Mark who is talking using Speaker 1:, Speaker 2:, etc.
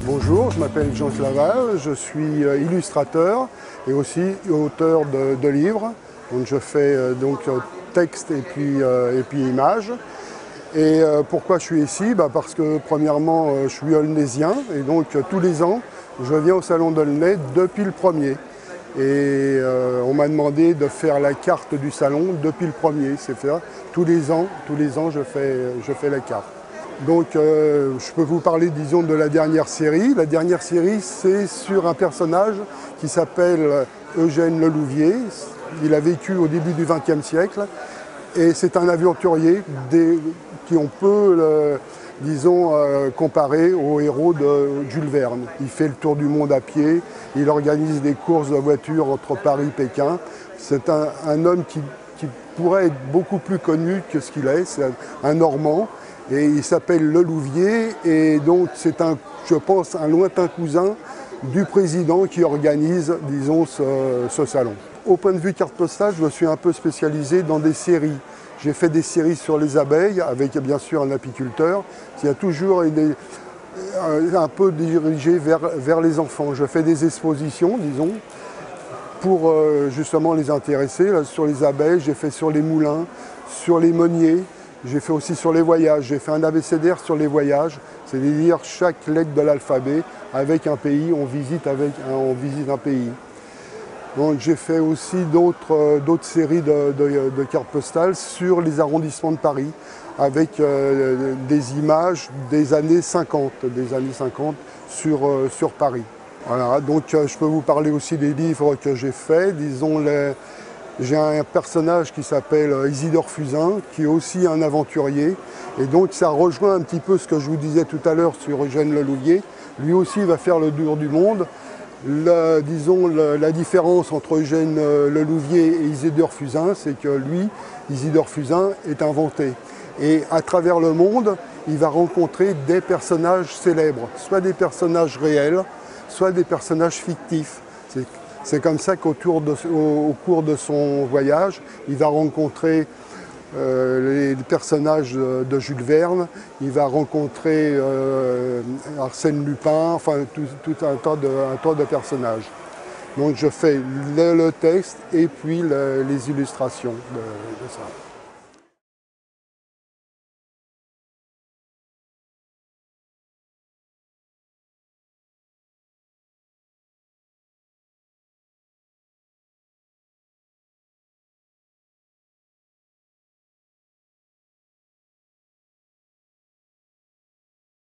Speaker 1: Bonjour, je m'appelle Jean Claval, je suis illustrateur et aussi auteur de livres. Donc je fais texte et puis images. Et pourquoi je suis ici? Parce que premièrement, je suis aulnaisien et donc tous les ans, je viens au Salon d'Aulnay depuis le premier. Et on m'a demandé de faire la carte du salon depuis le premier. C'est fait tous les ans, je fais la carte. Donc je peux vous parler, disons, de la dernière série. La dernière série, c'est sur un personnage qui s'appelle Eugène Lelouvier. Il a vécu au début du XXe siècle et c'est un aventurier qui on peut, comparer au héros de Jules Verne. Il fait le tour du monde à pied, il organise des courses de voitures entre Paris et Pékin. C'est un homme qui pourrait être beaucoup plus connu que ce qu'il est. C'est un Normand. Et il s'appelle Lelouvier et donc c'est je pense, un lointain cousin du président qui organise, disons, ce salon. Au point de vue carte postale, je me suis un peu spécialisé dans des séries. J'ai fait des séries sur les abeilles avec bien sûr un apiculteur. Il y a toujours un peu dirigé vers les enfants. Je fais des expositions, disons, pour justement les intéresser. Là, sur les abeilles, j'ai fait sur les moulins, sur les meuniers. J'ai fait aussi sur les voyages, j'ai fait un abécédaire sur les voyages, c'est-à-dire chaque lettre de l'alphabet avec un pays, on visite un pays. Donc j'ai fait aussi d'autres séries de cartes postales sur les arrondissements de Paris, avec des images des années 50 sur Paris. Voilà, donc je peux vous parler aussi des livres que j'ai faits, disons j'ai un personnage qui s'appelle Isidore Fusain, qui est aussi un aventurier. Et donc ça rejoint un petit peu ce que je vous disais tout à l'heure sur Eugène Lelouvier. Lui aussi va faire le tour du monde. La différence entre Eugène Lelouvier et Isidore Fusain, c'est que lui, Isidore Fusain, est inventé. Et à travers le monde, il va rencontrer des personnages célèbres, soit des personnages réels, soit des personnages fictifs. C'est comme ça qu'au cours de son voyage, il va rencontrer les personnages de Jules Verne, il va rencontrer Arsène Lupin, enfin tout un tas de personnages. Donc je fais le texte et puis les illustrations de ça.